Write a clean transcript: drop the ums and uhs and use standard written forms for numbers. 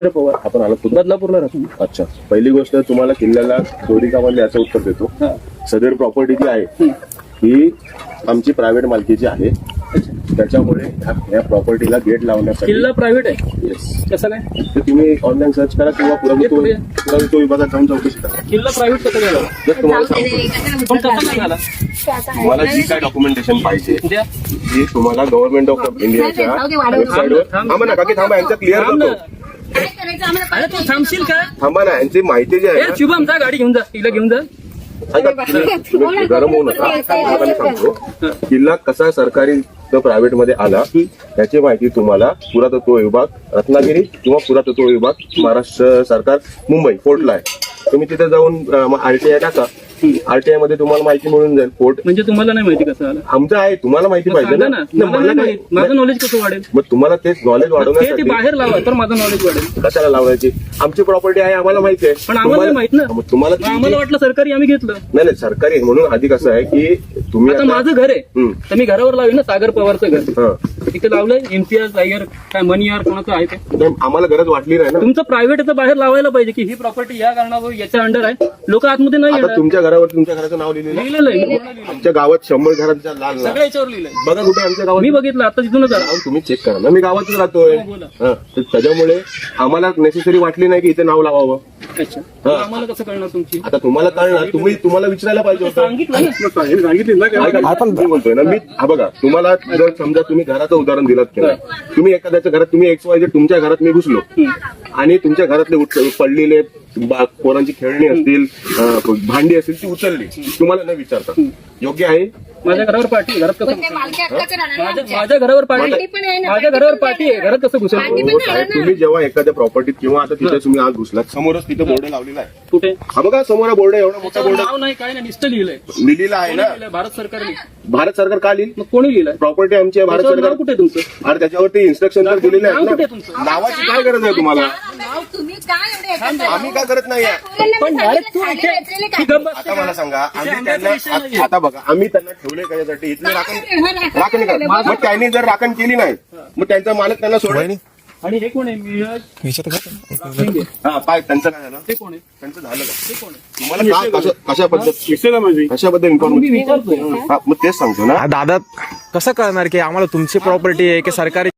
पवार आपण आलो कुठं? बदलापूरला राहतो. अच्छा, पहिली गोष्ट तुम्हाला किल्ल्याला दोरी कामांनी याचं उत्तर देतो. सदर प्रॉपर्टी जी आहे ही आमची प्रायव्हेट मालकीची आहे. त्याच्यामुळे या प्रॉपर्टीला गेट लावण्यासाठी किल्ला प्रायव्हेट आहे. येस, कसं काय? ते तुम्ही ऑनलाईन सर्च करा किंवा पुरातत्व विभागात जाऊन चौकशी करा. किल्ला प्रायव्हेट कसं काय झालं? जर तुम्हाला सांगतो, पण कसं काय झाला? तुम्हाला जी काय डॉक्युमेंटेशन पाहिजे द्या. ती तुम्हाला गव्हर्नमेंट ऑफ इंडियाच्या वेबसाईटवर थांबा ना काकी, थांबा, यांचं क्लिअर थांब ना. करतो. अरे तू थांबशील का? थांबा ना, यांची माहिती जी आहे ए ना, शुभम जा गाडी घेऊन जा, तिला घेऊन जा. ऐका, तुम्ही गरम होऊ नका. आता मी सांगतो, किल्ला कसा सरकारी प्रायव्हेट मध्ये आला त्याची माहिती तुम्हाला पुरातत्व विभाग रत्नागिरी किंवा पुरातत्व विभाग महाराष्ट्र सरकार मुंबई फोर्टला आहे. तुम्ही तिथे जाऊन आरटीआय टाका. आरटीआय मध्ये तुम्हाला माहिती मिळून जाईल. फोर्ट म्हणजे तुम्हाला नाही माहिती कसं आलं? आमचं आहे, तुम्हाला माहिती पाहिजे सांगा ना. ना. नाही, मला मला नाही काय- माहित. माझं नॉलेज कसं वाढेल? मग तुम्हाला तेच नॉलेज ते वाढवण्यासाठी बाहेर लावा तर माझं नॉलेज वाढेल. कशाला लावायची? आमची प्रॉपर्टी आहे, आम्हाला माहिती आहे. पण आम्हाला नाही माहित ना. मग तुम्हाला मग आम्हाला वाटलं सरकारी आम्ही घेतलं. नाही नाही, सरकारी आहे म्हणून आधी कसं आहे की तुम्ही आता माझं घर आहे हम्म. तर मी घरावर लावेन ना. सागर पवारचं घर हा. तिथे लावलंय. इम्तियाज टायगर काय मनियार कोणाचं आहे ते. नाही, आम्हाला गरज वाटली नाही ना. तुमचं प्रायव्हेट तर बाहेर लावायला पाहिजे की ही प्रॉपर्टी या कारणावर याच्या अंडर आहे. लोक आतमध्ये नाही आता येणार. तुमच्या घरावर तुमच्या घराचं नाव लिहिलेलं आहे. लिहिलेलं आहे. पूर्ण लिहिलंय. आमच्या गावात 100 घरांच्या लाल नाव. सगळ्या याच्यावर लिहिलंय. बघा कुठे आमच्या गावात मी बघितलं आता तिथूनच आला. नाव तुम्ही चेक करा ना. मी गावातच राहतोय. हो, बोला. हा, तर त्याच्यामुळे आम्हाला नेसेसरी वाटली नाही की इथे नाव लावावं. अच्छा तर आम्हाला कसं कळणार तुमची? आता तुम्हाला कळणार, तुम्हाला विचारायला पाहिजे होतं. सांगितलं ना. ऐका, मी बोलतोय ना, मी हा बघा, तुम्हाला जर समजा तुम्ही घराचं उदाहरण दिलं की नाही, तुम्ही एखाद्याच्या घरात तुम्ही XYZ तुमच्या घरात मी घुसलो आणि तुमच्या घरातले पडलेले पोरांची खेळणी असतील, भांडी असतील ती उचलली, तुम्हाला न विचारता योग्य आहे? माझ्या घरावर पार्टी घरात कसं घुसेल? माझ्या घरावर पार्टी माझ्या घरावर पार्टी आहे. घरात कसं घुसेल? हो, साहेब, तुम्ही जेव्हा एखाद्या प्रॉपर्टीत किंवा आता तिथे तुम्ही आज घुसलात, समोरच तिथे बोर्ड लावलेला आहे. कुठे? हा बघा समोर बोर्ड आहे, एवढा मोठा बोर्ड नाव नाही काय नाही नुसतं लिहिलंय. लिहिलेला आहे ना. लिहिलंय भारत सरकारने. भारत सरकार का लिहिल? मग कोणी लिहिलंय? प्रॉपर्टी आमची आहे, भारत त्याच्यावर नाव सरकार. कुठे तुमचं? अरे त्याच्यावरती इन्स्ट्रक्शन तर दिलेले नाव कुठे आहेत तुमचं? ना. नावाची काय गरज आहे तुम्हाला? आम्ही काय करत नाही. पण डायरेक्ट तू इथे ही गप्प बसते आता का? मला सांगा, इथे आम्ही आंब्याचा विषय त्यांना नाहीये. आता बघा, आम्ही त्यांना ठेवले कशासाठी? इथली राखण करा. मग त्यांनी जर राखण केली नाही मग त्यांचा मालक त्यांना सोडा. आणि हे कोण आहे? शिंदे. हा, पाय त्यांचं काय झालं? ते कोण आहे? त्यांचं झालं का? ते कोण आहे? तुम्हाला कशाबद्दल मी इन्फॉर्मेशन? विचारतोय. मग तेच सांगतो ना. दादा कसं कळणार की आम्हाला तुमची प्रॉपर्टी आहे की सरकारी